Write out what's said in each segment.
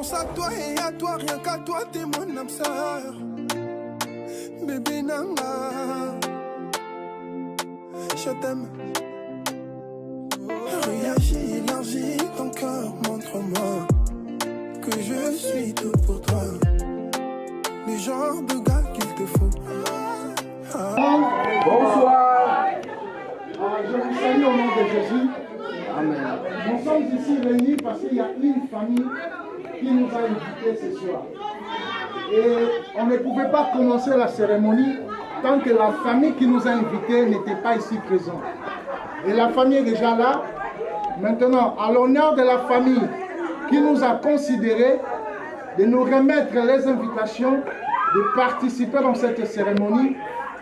pense à toi et à toi, rien qu'à toi, t'es mon âme sœur. Bébé Nanga, je t'aime. Réagis, élargis ton cœur, montre-moi que je suis tout pour toi. Le genre de gars qu'il te faut. Bonsoir. Je vous salue au nom de Jésus. Amen. Nous sommes ici réunis parce qu'il y a une famille qui nous a invités ce soir. Et on ne pouvait pas commencer la cérémonie tant que la famille qui nous a invités n'était pas ici présente. Et la famille est déjà là. Maintenant, à l'honneur de la famille qui nous a considérés de nous remettre les invitations de participer dans cette cérémonie,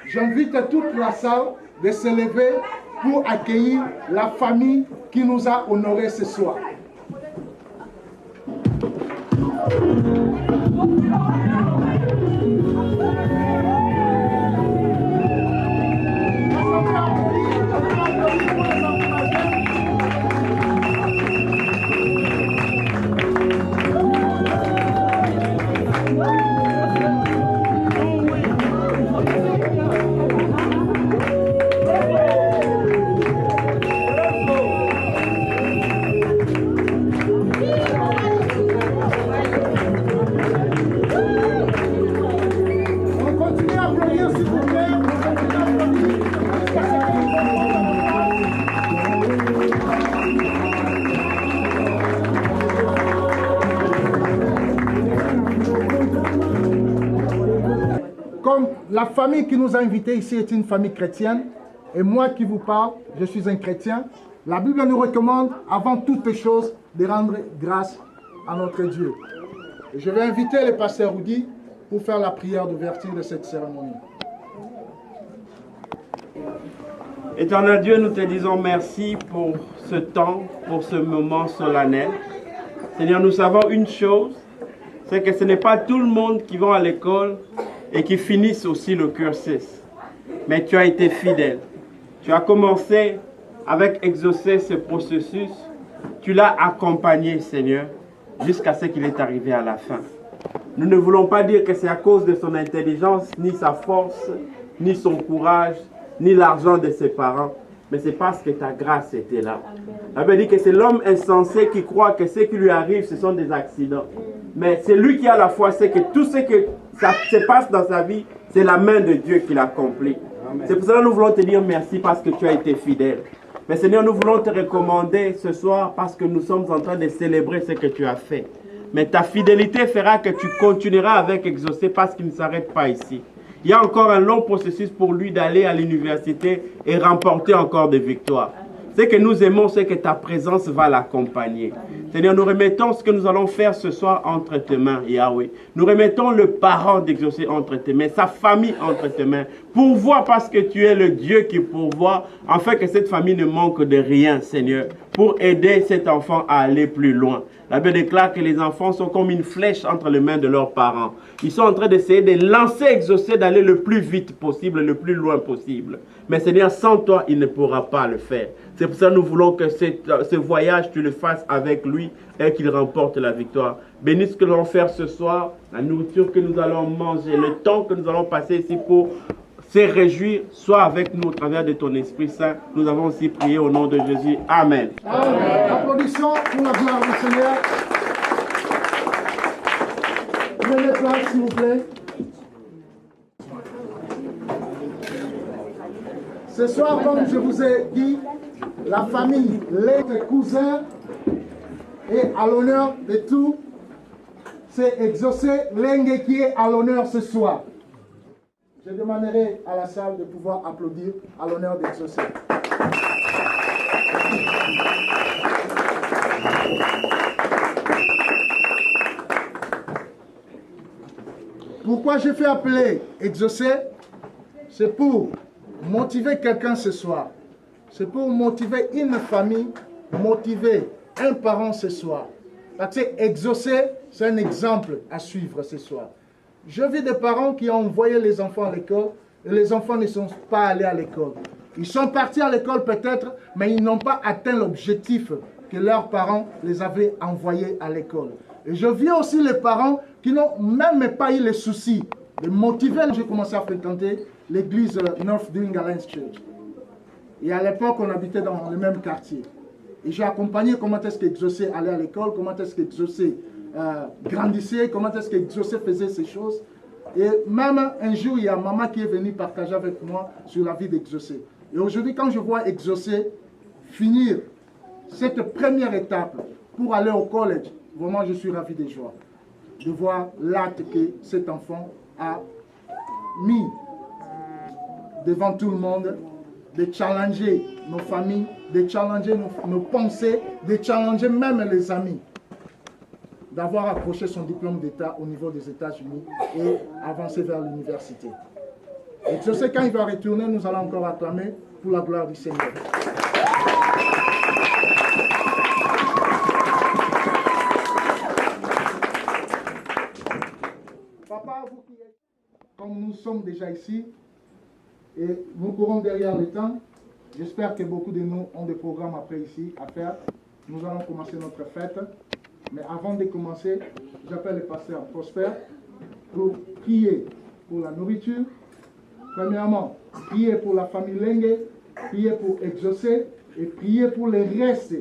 j'invite toute la salle de se lever pour accueillir la famille qui nous a honorés ce soir. Comme la famille qui nous a invités ici est une famille chrétienne, et moi qui vous parle, je suis un chrétien, la Bible nous recommande, avant toutes choses, de rendre grâce à notre Dieu. Et je vais inviter le pasteur Rudy pour faire la prière d'ouverture de cette cérémonie. Éternel Dieu, nous te disons merci pour ce temps, pour ce moment solennel. Seigneur, nous savons une chose, c'est que ce n'est pas tout le monde qui va à l'école et qui finissent aussi le cursus. Mais tu as été fidèle. Tu as commencé avec exaucer ce processus. Tu l'as accompagné, Seigneur, jusqu'à ce qu'il est arrivé à la fin. Nous ne voulons pas dire que c'est à cause de son intelligence, ni sa force, ni son courage, ni l'argent de ses parents, mais c'est parce que ta grâce était là. La Bible dit que c'est l'homme insensé qui croit que ce qui lui arrive, ce sont des accidents. Mais c'est lui qui a la foi, c'est que tout ce que ça se passe dans sa vie, c'est la main de Dieu qui l'accomplit. C'est pour cela que nous voulons te dire merci parce que tu as été fidèle. Mais Seigneur, nous voulons te recommander ce soir parce que nous sommes en train de célébrer ce que tu as fait. Mais ta fidélité fera que tu continueras avec exaucer parce qu'il ne s'arrête pas ici. Il y a encore un long processus pour lui d'aller à l'université et remporter encore des victoires. Ce que nous aimons, c'est que ta présence va l'accompagner. Seigneur, nous remettons ce que nous allons faire ce soir entre tes mains, Yahweh. Nous remettons le parent d'exaucer entre tes mains, sa famille entre tes mains. Pourvois parce que tu es le Dieu qui pourvoit, afin que cette famille ne manque de rien, Seigneur, pour aider cet enfant à aller plus loin. La Bible déclare que les enfants sont comme une flèche entre les mains de leurs parents. Ils sont en train d'essayer de lancer, exaucer, d'aller le plus vite possible, le plus loin possible. Mais Seigneur, sans toi, il ne pourra pas le faire. C'est pour ça que nous voulons que ce voyage, tu le fasses avec lui et qu'il remporte la victoire. Bénis ce que nous allons faire ce soir, la nourriture que nous allons manger, le temps que nous allons passer ici pour se réjouir, soit avec nous au travers de ton Esprit Saint. Nous avons aussi prié au nom de Jésus. Amen. Amen. Applaudissons pour la gloire du Seigneur. Prenez place, s'il vous plaît. Ce soir, comme je vous ai dit, la famille, les cousins, et à l'honneur de tout, c'est exaucer l'Engue qui est à l'honneur ce soir. Je demanderai à la salle de pouvoir applaudir à l'honneur d'exaucer. Pourquoi j'ai fait appeler exaucer? C'est pour motiver quelqu'un ce soir. C'est pour motiver une famille, motiver un parent ce soir. Parce que exaucer, c'est un exemple à suivre ce soir. Je vis des parents qui ont envoyé les enfants à l'école et les enfants ne sont pas allés à l'école. Ils sont partis à l'école peut-être, mais ils n'ont pas atteint l'objectif que leurs parents les avaient envoyés à l'école. Et je vis aussi les parents qui n'ont même pas eu les soucis de motiver. J'ai commencé à fréquenter l'église North Doing Alliance Church. Et à l'époque, on habitait dans le même quartier. Et j'ai accompagné comment est-ce qu'Exaucé allait à l'école, comment est-ce qu'Exaucé grandissait, comment est-ce qu'Exaucé faisait ces choses. Et même un jour, il y a maman qui est venue partager avec moi sur la vie d'Exaucé. Et aujourd'hui, quand je vois Exaucé finir cette première étape pour aller au collège, vraiment, je suis ravi de joie de voir l'acte que cet enfant a mis devant tout le monde, de challenger nos familles, de challenger nos pensées, de challenger même les amis, d'avoir accroché son diplôme d'État au niveau des États-Unis et avancer vers l'université. Et je sais quand il va retourner, nous allons encore acclamer pour la gloire du Seigneur. Papa, vous qui êtes, comme nous sommes déjà ici, et nous courons derrière le temps, j'espère que beaucoup de nous ont des programmes après ici à faire. Nous allons commencer notre fête. Mais avant de commencer, j'appelle le pasteur Prosper pour prier pour la nourriture. Premièrement, prier pour la famille Lengue, prier pour Exaucé et prier pour le reste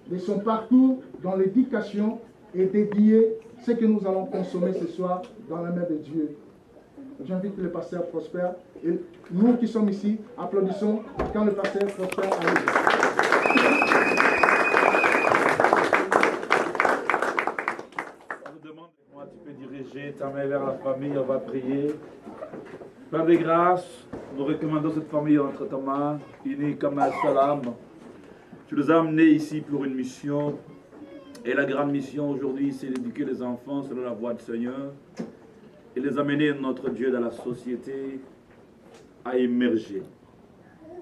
de son parcours dans l'éducation et dédier ce que nous allons consommer ce soir dans la main de Dieu. J'invite le pasteur Prosper et nous qui sommes ici, applaudissons quand le pasteur Prosper arrive. Tu peux diriger ta main vers la famille, on va prier. Père de grâce, nous recommandons cette famille entre ta main, unie comme un seul âme. Tu nous as amenés ici pour une mission. Et la grande mission aujourd'hui, c'est d'éduquer les enfants selon la voie du Seigneur et les amener, notre Dieu, dans la société à émerger.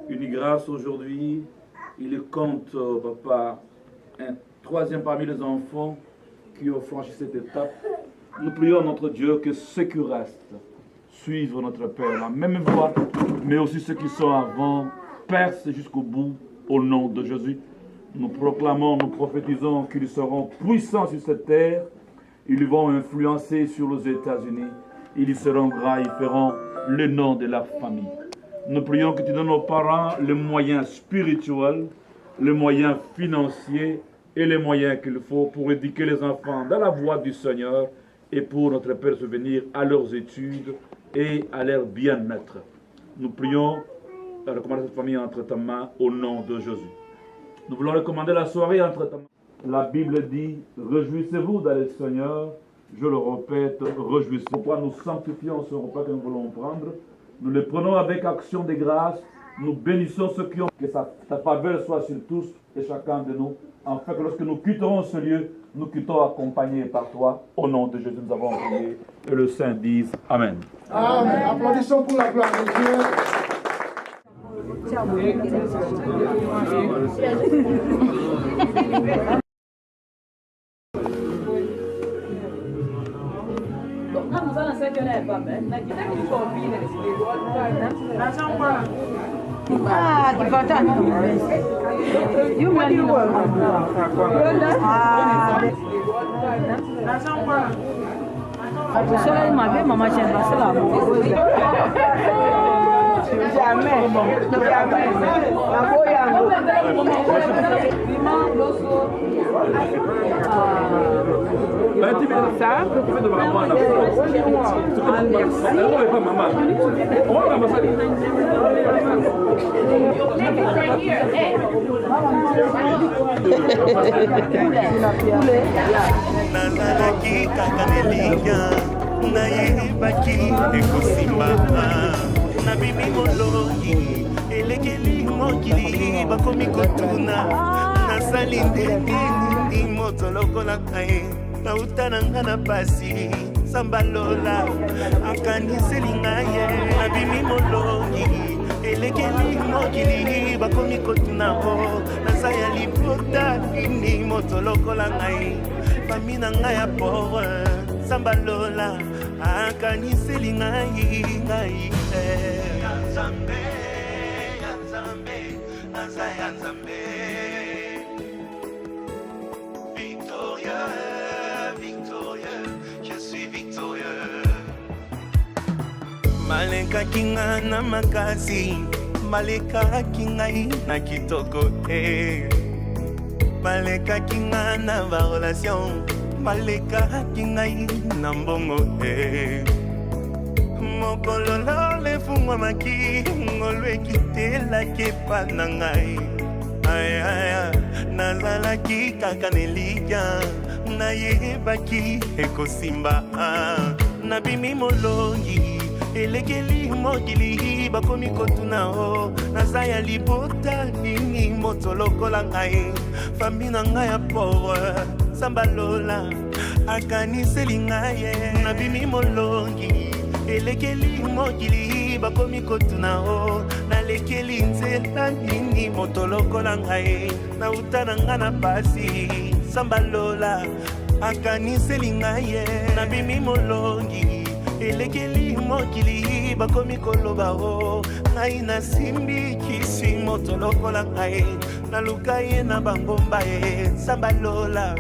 Une grâce aujourd'hui, il compte, papa, un troisième parmi les enfants qui ont franchi cette étape. Nous prions notre Dieu que ceux qui restent suivent notre Père, la même voie, mais aussi ceux qui sont avant, percent jusqu'au bout au nom de Jésus. Nous proclamons, nous prophétisons qu'ils seront puissants sur cette terre. Ils vont influencer sur les États-Unis. Ils y seront grands, ils feront le nom de la famille. Nous prions que tu donnes aux parents les moyens spirituels, les moyens financiers et les moyens qu'il faut pour éduquer les enfants dans la voie du Seigneur et pour notre Père subvenir à leurs études et à leur bien-être. Nous prions, recommander cette famille entre ta main au nom de Jésus. Nous voulons recommander la soirée entre ta main. La Bible dit, réjouissez-vous dans le Seigneur. Je le répète, réjouissez-vous. Pourquoi nous sanctifions ce repas que nous voulons prendre? Nous le prenons avec action de grâce. Nous bénissons ceux qui ont, que ta faveur soit sur tous et chacun de nous, afin que lorsque nous quitterons ce lieu, nous quittons accompagnés par toi. Au nom de Jésus, nous avons prié. Et le Saint dise Amen. Amen. Applaudissons pour la gloire de Dieu. Ah, di bata. You want to work? Aku selalu mabe mama cendera selalu. Jamais, jamais. Aku yang. Ça, nazalaki kaka nelinga nayebaki ekosimama nabimi molongi elekeli mokili bakomi kotuna nasali ndeni moto lokola kaye nauta na nga na pasi sambalola akaniseli ngaye nabimi molongi elekeli mokili bakomi kotuna o naza ya liporta nini moto lokola ngai fami na ngai ya pore sambalola akaniseli ngai ya nzambe naza ya nzambe balekaki nga na makasi, balekaki ngai na kitoko te, balekaki nga na barelation, balekaki ngai na mbongo te. Mokolo lefungwamaki ngolweki telaki epa na ngai, ayaya nazalaki kaka nelia, nayebaki ekosimba. Nabimi molongi elekeli mokili bakomi kotuna o, naza ya libota nini moto lokola ngai, fami na ngai ya pauvre sambalola akaniseli ngai. Nabimi molongi elekeli mokili bakomi kotuna o, nalekeli nzela nini moto lokola ngai, nauta na ngai na pasi sambalola akaniseli ngai. Nabimi molongi elekeli mokili bakomi koloba o, ngai nasimbi kisi moto lokola ngai, naluka ye na bangomba ye sambalola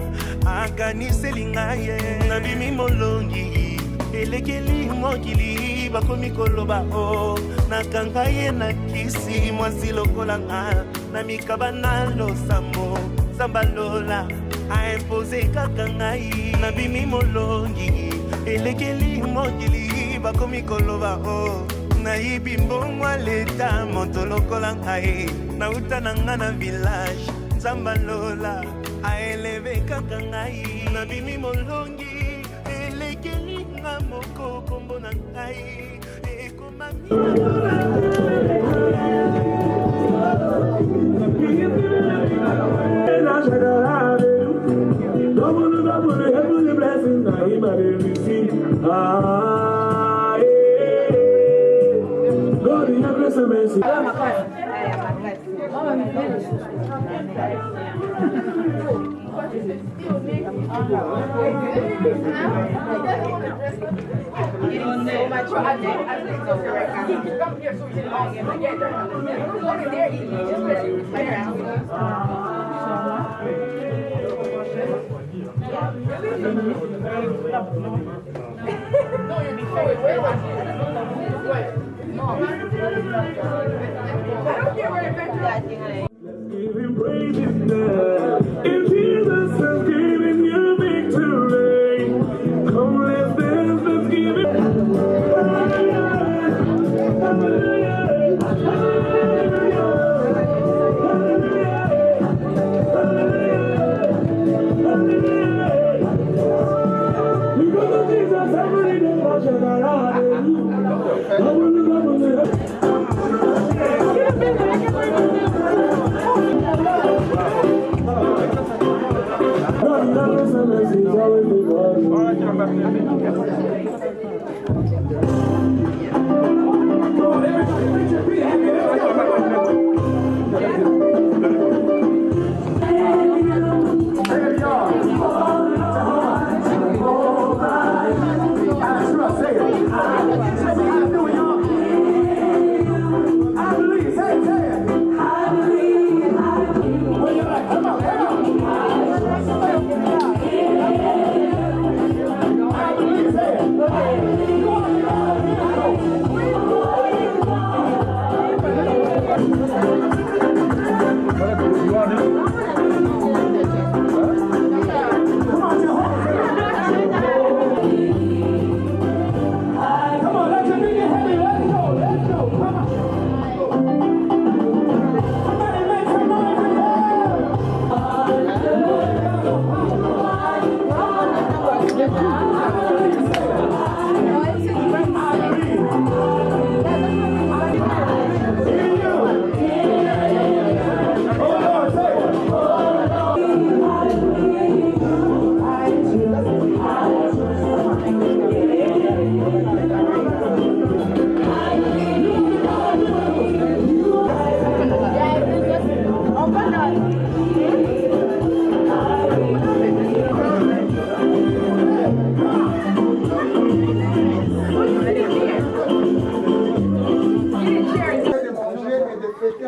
akaniseli ngai. Nabimi molongi elekeli mokili bakomi koloba o, nakanga ye na kisi mwasi lokola nga, na mikaba na losambo sambalola aimpose kaka ngai. Nabimi molongi elekeli mokili bakomi koloba o, nayibi mbongwa leta moto lokola ngai, nauta na nga na village sambalola aeleve kaka ngai. Nabimi molongi elekeli nga moko kombo na ngai ekomami. Heavenly blessings I receive. God in your grace and mercy. Give him praise if Jesus has given you victory. Come, let's dance, let's give him. Because of Jesus, every day I shall hallelujah.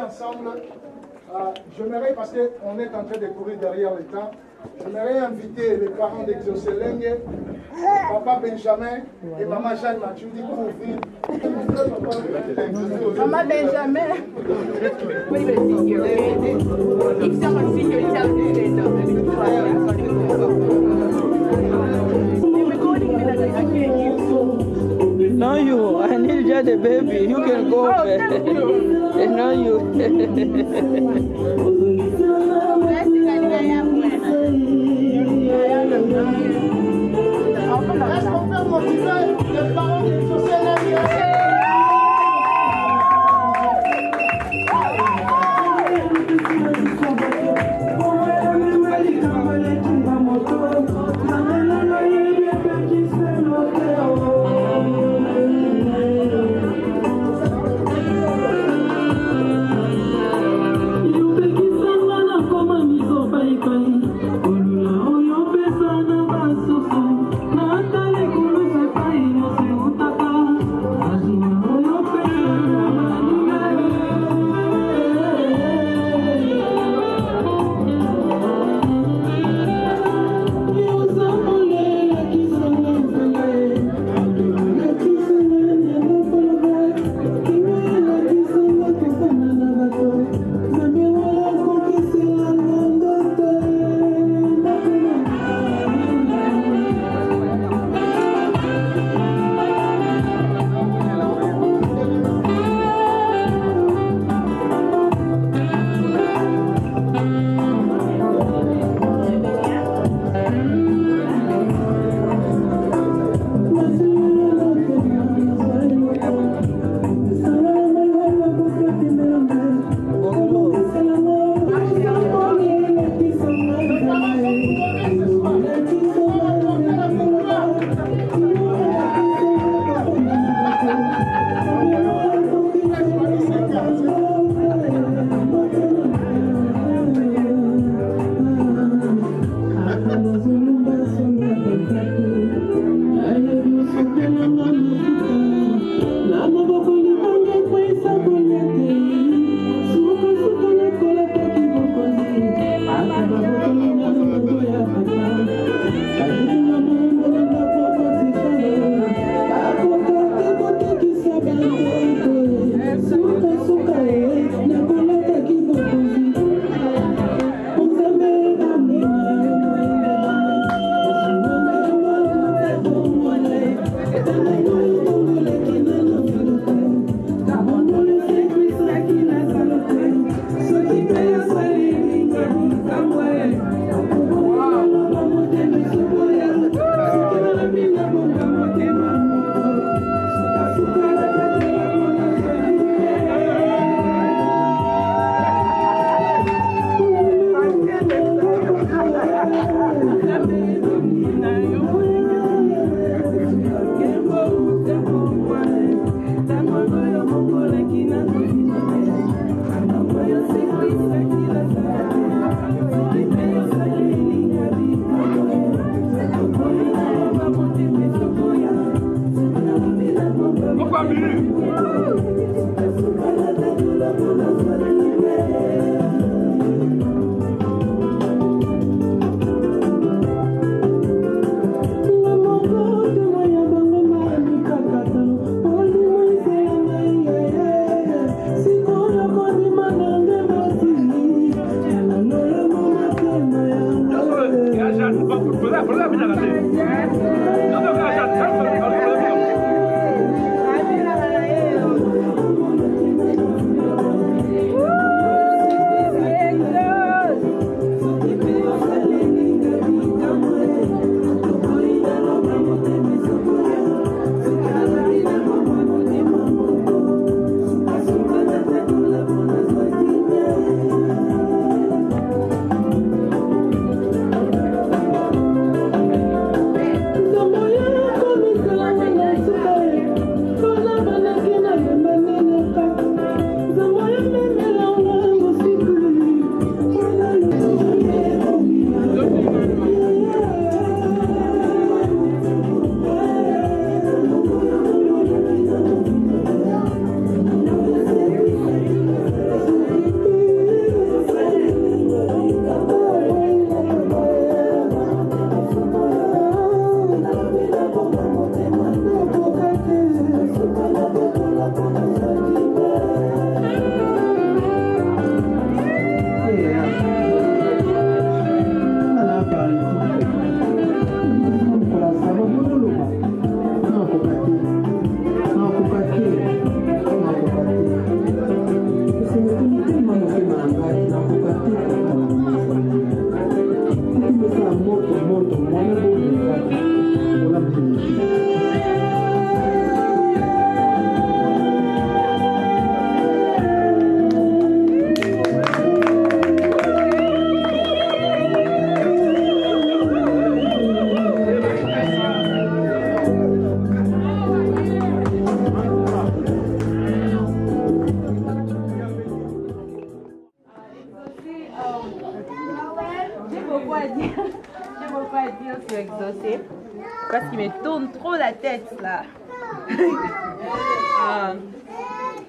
ensemble. J'aimerais, parce qu'on est en train de courir derrière le temps, j'aimerais inviter les parents d'Exoselenge, papa Benjamin et maman Jeanne Mathieu pour ouvrir. Maman Benjamin. No, you. I need just a baby. You can go. No, you. Est-ce qu'on peut motiver les parents d'Exoselenge? à dire sur Exaucé parce qu'il me tourne trop la tête là.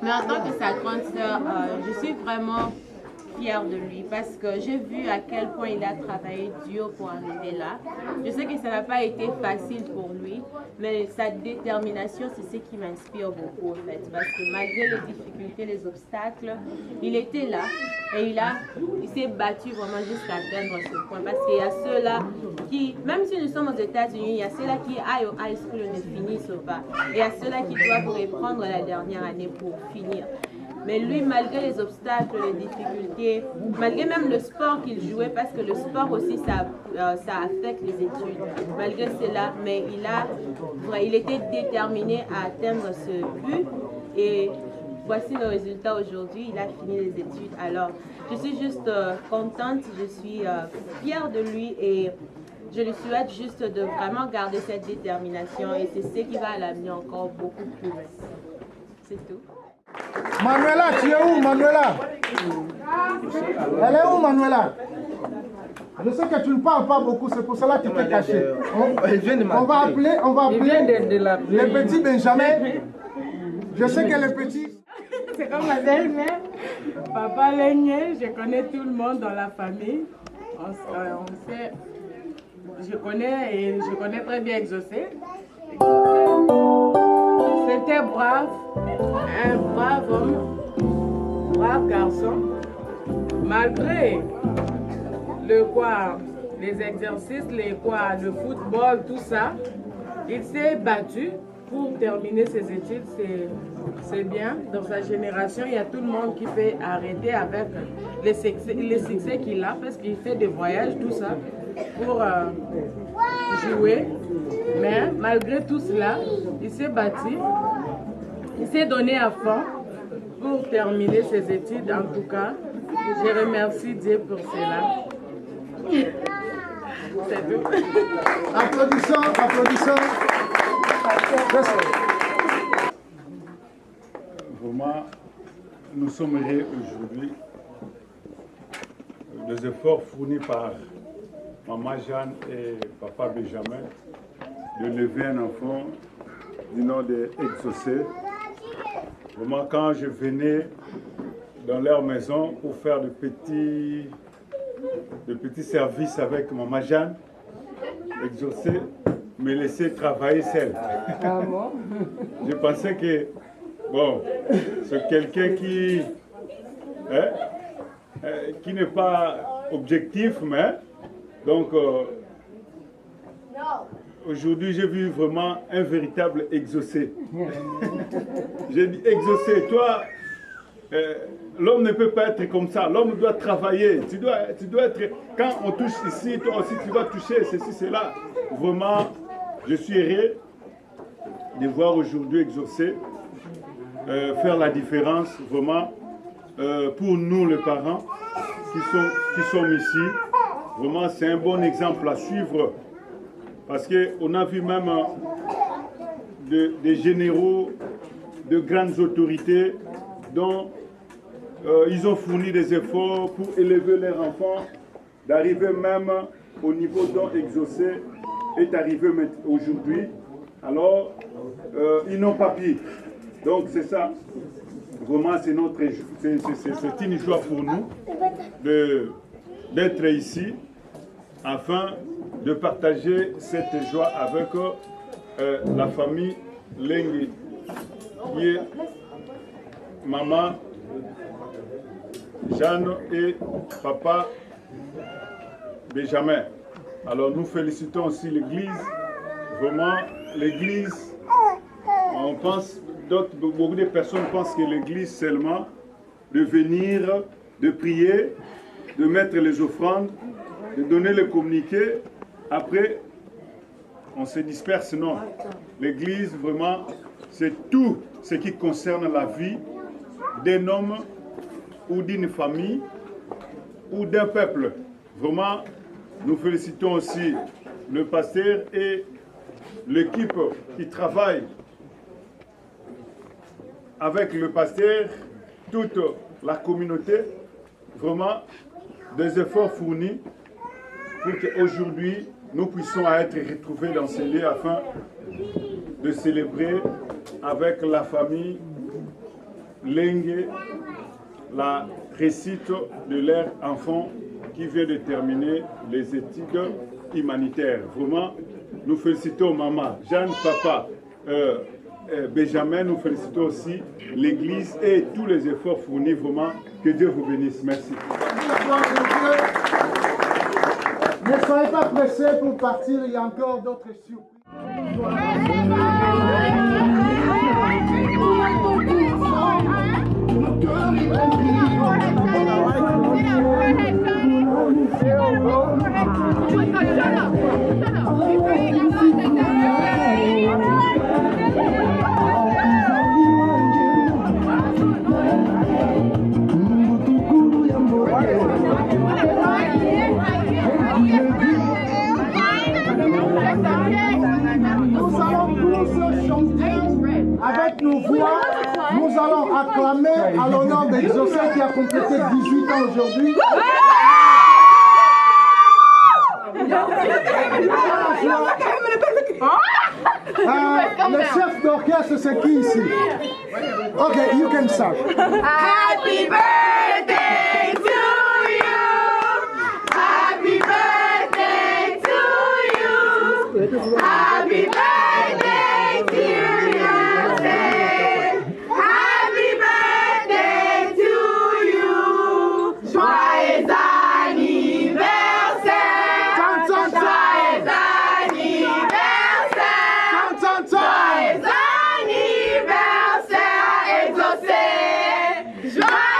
Mais en tant que sa grande sœur, je suis vraiment fière de lui parce que j'ai vu à quel point il a travaillé dur pour arriver là. Je sais que ça n'a pas été facile pour lui, mais sa détermination, c'est ce qui m'inspire beaucoup en fait. Parce que malgré les difficultés, les obstacles, il était là et il s'est battu vraiment jusqu'à atteindre ce point. Parce qu'il y a ceux-là qui, même si nous sommes aux États-Unis, il y a ceux-là qui aillent au high school et ne finissent pas. Et il y a ceux-là qui doivent reprendre la dernière année pour finir. Mais lui, malgré les obstacles, les difficultés, malgré même le sport qu'il jouait, parce que le sport aussi, ça affecte les études. Malgré cela, mais il était déterminé à atteindre ce but. Et voici le résultat aujourd'hui. Il a fini les études. Alors, je suis juste contente, je suis fière de lui et je lui souhaite juste de vraiment garder cette détermination. Et c'est ce qui va l'amener encore beaucoup plus loin. C'est tout. Manuela, tu es où, Manuela? Elle est où, Manuela? Je sais que tu ne parles pas beaucoup, c'est pour cela que tu t'es caché. On va appeler le petit Benjamin. Je sais que le petit... C'est comme ma belle-mère, papa l'aîné, je connais tout le monde dans la famille. On sait, je connais très bien Exaucé. C'était brave, un brave homme, brave garçon. Malgré les exercices, le football, tout ça, il s'est battu pour terminer ses études. C'est bien. Dans sa génération, il y a tout le monde qui peut arrêter avec les succès qu'il a parce qu'il fait des voyages, tout ça, pour jouer. Mais malgré tout cela, il s'est battu, il s'est donné à fond pour terminer ses études. En tout cas, je remercie Dieu pour cela. C'est tout. Applaudissons, applaudissons. Vraiment, nous sommes heureux aujourd'hui des efforts fournis par Maman Jeanne et Papa Benjamin de lever un enfant du nom d'Exaucé. Vraiment, quand je venais dans leur maison pour faire de petits services avec Maman Jeanne, Exaucé me laissait travailler seul. Ah bon? Je pensais que, bon, c'est quelqu'un qui n'est pas objectif, mais donc aujourd'hui j'ai vu vraiment un véritable Exaucé. J'ai dit Exaucé, toi, l'homme ne peut pas être comme ça, l'homme doit travailler, tu dois être, quand on touche ici, toi aussi tu dois toucher ceci, cela. Vraiment, je suis heureux de voir aujourd'hui Exaucé faire la différence, vraiment, pour nous les parents qui sommes ici. Vraiment, c'est un bon exemple à suivre parce qu'on a vu même des généraux, de grandes autorités dont ils ont fourni des efforts pour élever leurs enfants, d'arriver même au niveau dont Exaucé est arrivé aujourd'hui. Alors, ils n'ont pas pris. Donc c'est ça. Vraiment, c'est une joie pour nous d'être ici afin de partager cette joie avec la famille Lengi, qui est maman Jeanne et papa Benjamin. Alors nous félicitons aussi l'église. Vraiment, l'église, on pense, beaucoup de personnes pensent que l'église seulement de venir, de prier, de mettre les offrandes, de donner le communiqué. Après, on se disperse. Non. L'église, vraiment, c'est tout ce qui concerne la vie d'un homme ou d'une famille ou d'un peuple. Vraiment, nous félicitons aussi le pasteur et l'équipe qui travaille avec le pasteur, toute la communauté, vraiment des efforts fournis pour qu'aujourd'hui nous puissions être retrouvés dans ces lieux afin de célébrer avec la famille Lengue la réussite de leur enfant qui vient de terminer les études humanitaires. Vraiment, nous félicitons maman, Jeanne, papa, Benjamin, nous félicitons aussi l'Église et tous les efforts fournis. Vraiment, que Dieu vous bénisse. Merci. Ne soyez pas pressés pour partir, il y a encore d'autres surprises. Nous allons tous chanter avec nos voix. Nous allons acclamer à l'honneur d'Exaucé qui a complété 18 ans aujourd'hui. Le chef d'orchestre, c'est qui ici? Ok, you can start. Happy birthday to you. Happy birthday to you. Happy birthday, dear Yosef. Happy birthday to you. Joyeux anniversaire. Joyeux anniversaire. Joyeux anniversaire, Exaucé. Joyeux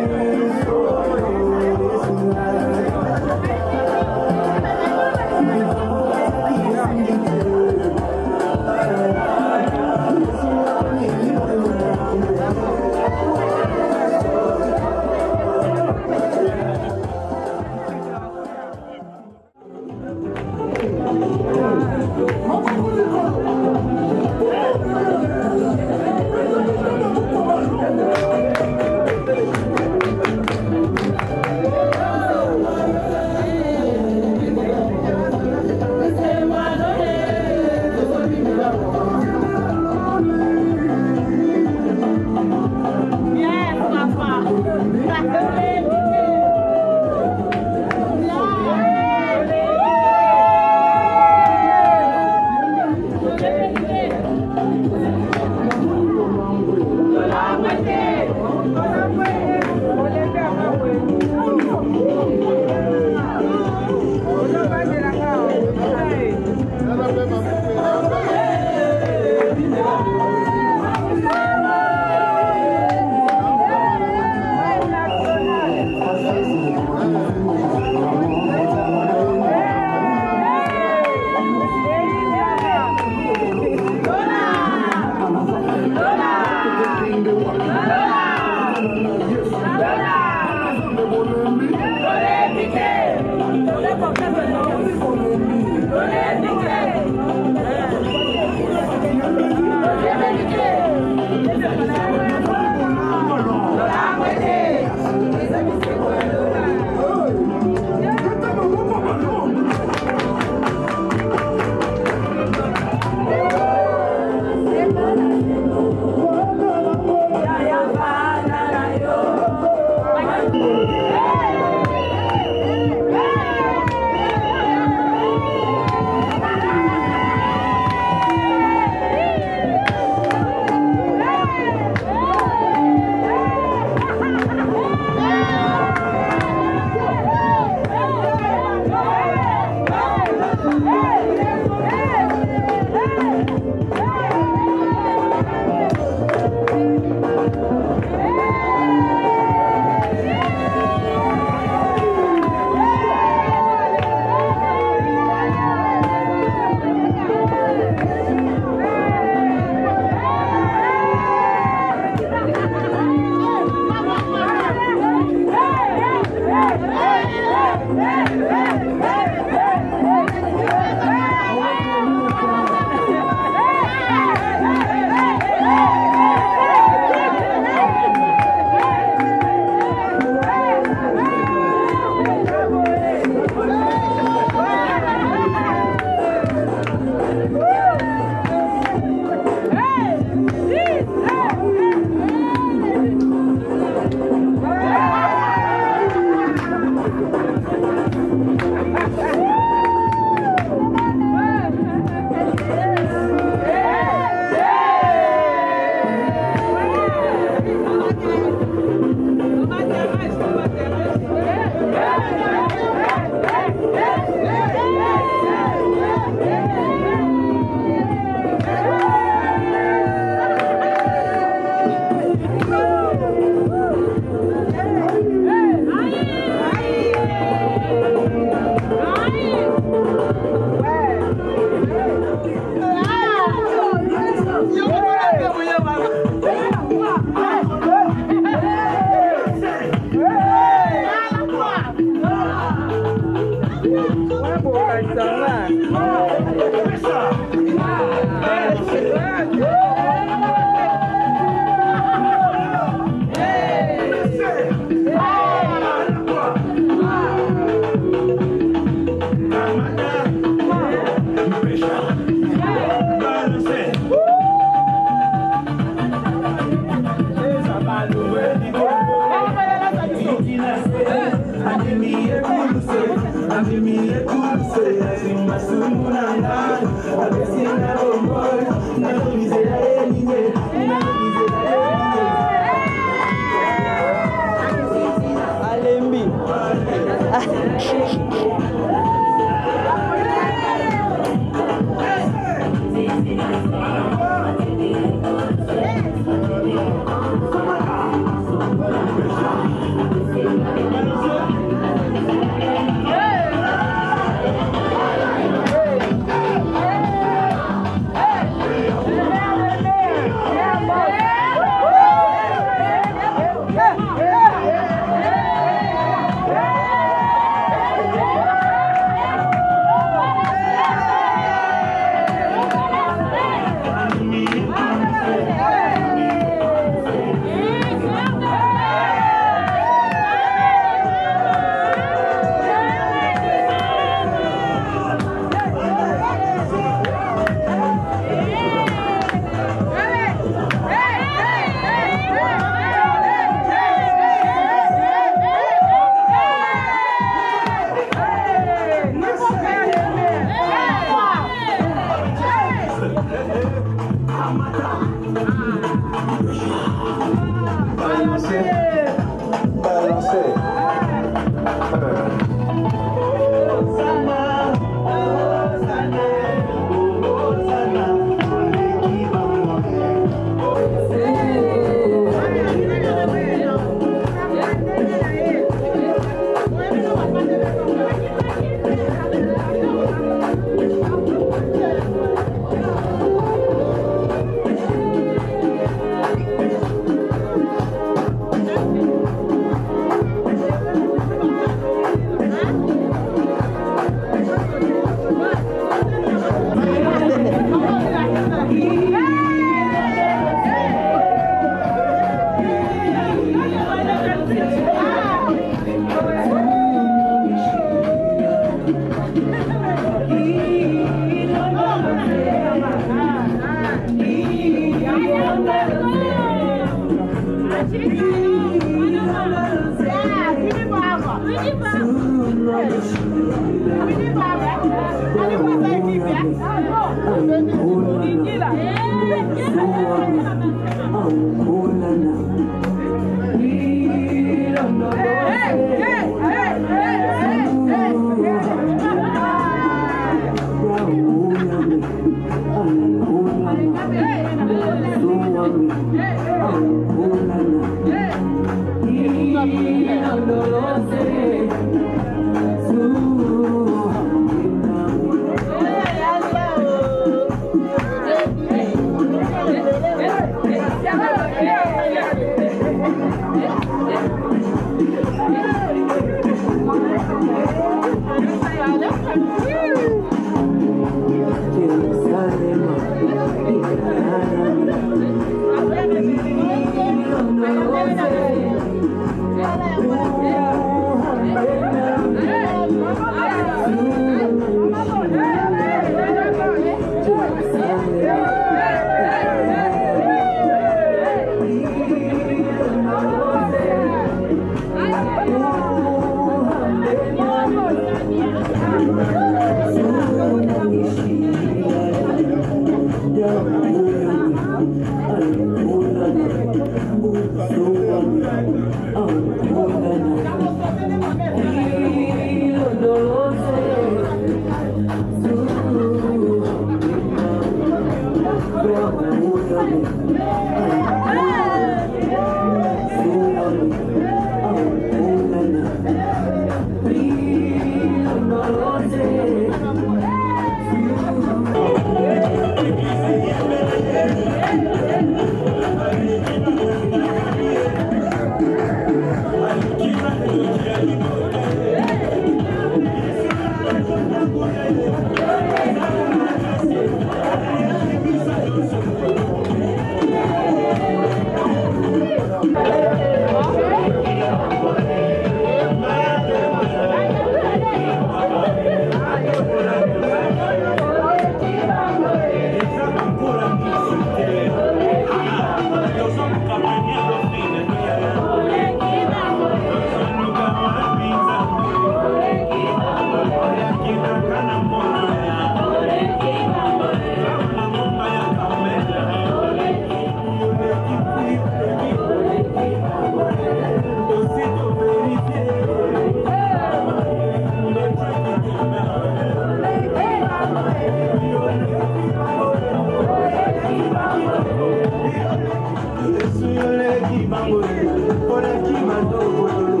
oleki bandokotolo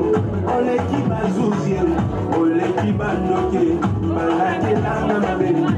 oleki bazuzien oleki bandoke balakelanga mabeli